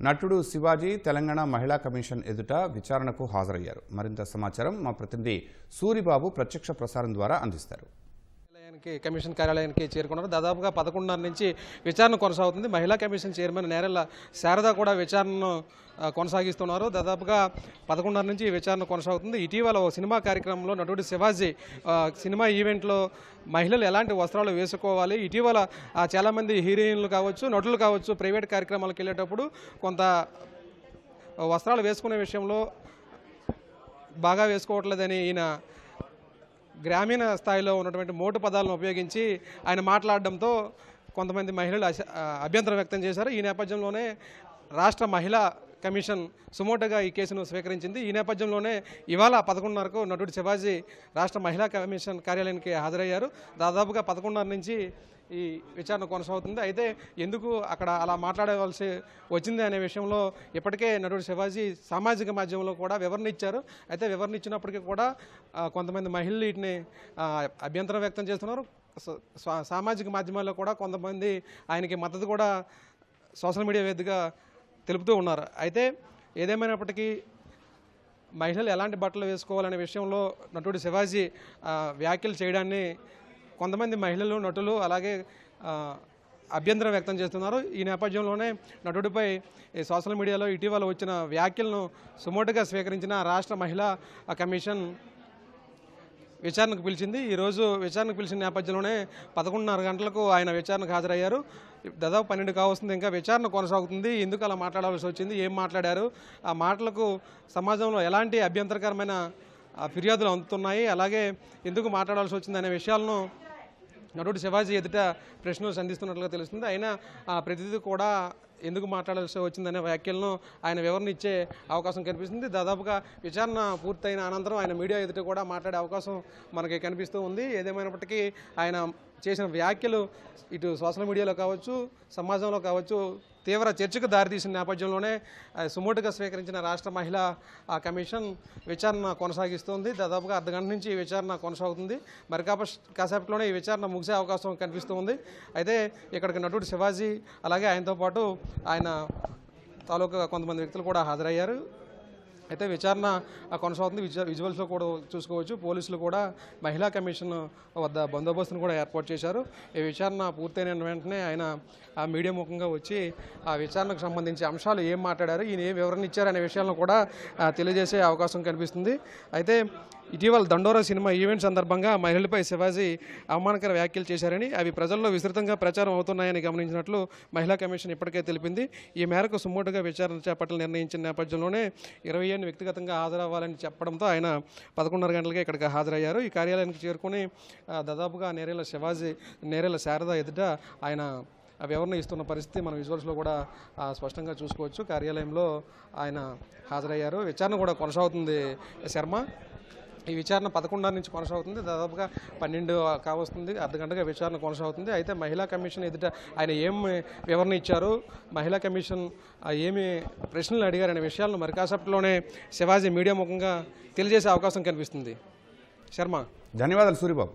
నటుడు శివాజీ తెలంగాణ మహిళా కమిషన్ ఎదుట విచారణకు హాజరయ్యారు. మరింత సమాచారం మా ప్రతినిధి సూరిబాబు ప్రత్యక్ష ప్రసారం ద్వారా అందిస్తారు. కమిషన్ కార్యాలయానికి చేరుకున్నారు. దాదాపుగా 11:30 నుంచి విచారణ కొనసాగుతుంది. మహిళా కమిషన్ చైర్మన్ నేరెళ్ల శారద కూడా విచారణను కొనసాగిస్తున్నారు. దాదాపుగా 11:30 నుంచి విచారణ కొనసాగుతుంది. ఇటీవల ఓ సినిమా కార్యక్రమంలో నటుడు శివాజీ సినిమా ఈవెంట్లో మహిళలు ఎలాంటి వస్త్రాలు వేసుకోవాలి, ఇటీవల చాలామంది హీరోయిన్లు కావచ్చు, నటులు కావచ్చు, ప్రైవేట్ కార్యక్రమాలకు వెళ్ళేటప్పుడు కొంత వస్త్రాలు వేసుకునే విషయంలో బాగా వేసుకోవట్లేదని ఈయన గ్రామీణ స్థాయిలో ఉన్నటువంటి మోటు పదాలను ఉపయోగించి ఆయన మాట్లాడడంతో కొంతమంది మహిళలు అభ్యంతరం వ్యక్తం చేశారు. ఈ నేపథ్యంలోనే రాష్ట్ర మహిళా కమిషన్ సుమోటోగా ఈ కేసును స్వీకరించింది. ఈ నేపథ్యంలోనే ఇవాళ 11:30కు నటుడు శివాజీ రాష్ట్ర మహిళా కమిషన్ కార్యాలయానికి హాజరయ్యారు. దాదాపుగా 11:30 నుంచి ఈ విచారణ కొనసాగుతుంది. అయితే ఎందుకు అక్కడ అలా మాట్లాడవలసి వచ్చింది అనే విషయంలో ఇప్పటికే నటుడు శివాజీ సామాజిక మాధ్యమంలో కూడా వివరణ ఇచ్చారు. అయితే వివరణ ఇచ్చినప్పటికీ కూడా కొంతమంది మహిళలు వీటిని అభ్యంతరం వ్యక్తం చేస్తున్నారు. సామాజిక మాధ్యమాల్లో కూడా కొంతమంది ఆయనకి మద్దతు కూడా సోషల్ మీడియా వేదికగా తెలుపుతూ ఉన్నారు. అయితే ఏదేమైనప్పటికీ మహిళలు ఎలాంటి బట్టలు వేసుకోవాలనే విషయంలో నటుడు శివాజీ వ్యాఖ్యలు చేయడాన్ని కొంతమంది మహిళలు, నటులు అలాగే అభ్యంతరం వ్యక్తం చేస్తున్నారు. ఈ నేపథ్యంలోనే నటుడిపై సోషల్ మీడియాలో ఇటీవల వచ్చిన వ్యాఖ్యలను సుమోటుగా స్వీకరించిన రాష్ట్ర మహిళా కమిషన్ విచారణకు పిలిచింది. ఈరోజు విచారణకు పిలిచిన నేపథ్యంలోనే 11:30 గంటలకు ఆయన విచారణకు హాజరయ్యారు. దాదాపు 12 కావస్తుంది. ఇంకా విచారణ కొనసాగుతుంది. ఎందుకు అలా మాట్లాడాల్సి వచ్చింది, ఏం మాట్లాడారు, ఆ మాటలకు సమాజంలో ఎలాంటి అభ్యంతరకరమైన ఫిర్యాదులు అందుతున్నాయి, అలాగే ఎందుకు మాట్లాడాల్సి వచ్చింది అనే విషయాలను నటుడు శివాజీ ఎదుట ప్రశ్నలు సంధిస్తున్నట్లుగా తెలుస్తుంది. అయినా ప్రతిదీ కూడా ఎందుకు మాట్లాడాల్సి వచ్చిందనే వ్యాఖ్యలను ఆయన వివరణ ఇచ్చే అవకాశం కనిపిస్తుంది. దాదాపుగా విచారణ పూర్తయిన అనంతరం ఆయన మీడియా ఎదుట కూడా మాట్లాడే అవకాశం మనకి కనిపిస్తూ ఉంది. ఏదేమైనప్పటికీ ఆయన చేసిన వ్యాఖ్యలు ఇటు సోషల్ మీడియాలో కావచ్చు, సమాజంలో కావచ్చు తీవ్ర చర్చకు దారితీసిన నేపథ్యంలోనే సుమోటుగా స్వీకరించిన రాష్ట్ర మహిళా కమిషన్ విచారణ కొనసాగిస్తోంది. దాదాపుగా అర్ధగంట నుంచి విచారణ కొనసాగుతుంది. మరి కాసేపట్లోనే ఈ విచారణ ముగిసే అవకాశం కనిపిస్తూ ఉంది. అయితే ఇక్కడికి నటుడు శివాజీ అలాగే ఆయనతో పాటు ఆయన తాలూకా కొంతమంది వ్యక్తులు కూడా హాజరయ్యారు. అయితే విచారణ కొనసాగుతుంది. విజువల్స్లో కూడా చూసుకోవచ్చు. పోలీసులు కూడా మహిళా కమిషన్ వద్ద బందోబస్తును కూడా ఏర్పాటు చేశారు. ఈ విచారణ పూర్తయిన వెంటనే ఆయన ఆ మీడియా ముఖంగా వచ్చి ఆ విచారణకు సంబంధించి అంశాలు ఏం మాట్లాడారు, ఈయన ఏం వివరణ ఇచ్చారనే విషయాలను కూడా తెలియజేసే అవకాశం కనిపిస్తుంది. అయితే ఇటీవల దండోరా సినిమా ఈవెంట్ సందర్భంగా మహిళలపై శివాజీ అవమానకర వ్యాఖ్యలు చేశారని, అవి ప్రజల్లో విస్తృతంగా ప్రచారం అవుతున్నాయని గమనించినట్లు మహిళా కమిషన్ ఇప్పటికే తెలిపింది. ఈ మేరకు సుమోటుగా విచారణ చేపట్టాలని నిర్ణయించిన నేపథ్యంలోనే 27 వ్యక్తిగతంగా హాజరవ్వాలని చెప్పడంతో ఆయన 11:30 గంటలకే ఇక్కడికి హాజరయ్యారు. ఈ కార్యాలయానికి చేరుకుని దాదాపుగా నేరెళ్ల శారద ఎదుట ఆయన వివరణ ఇస్తున్న పరిస్థితి మనం విజువల్స్లో కూడా స్పష్టంగా చూసుకోవచ్చు. కార్యాలయంలో ఆయన హాజరయ్యారు. విచారణ కూడా కొనసాగుతుంది. శర్మ, ఈ విచారణ 11:30 నుంచి కొనసాగుతుంది. దాదాపుగా 12 కావస్తుంది. అర్ధగంటగా విచారణ కొనసాగుతుంది. అయితే మహిళా కమిషన్ ఎదుట ఆయన ఏం వివరణ ఇచ్చారు, మహిళా కమిషన్ ఏమి ప్రశ్నలు అడిగారనే విషయాలను మరి కాసేపట్లోనే శివాజీ మీడియా ముఖంగా తెలియజేసే అవకాశం కనిపిస్తుంది. శర్మ, ధన్యవాదాలు సూరిబాబు.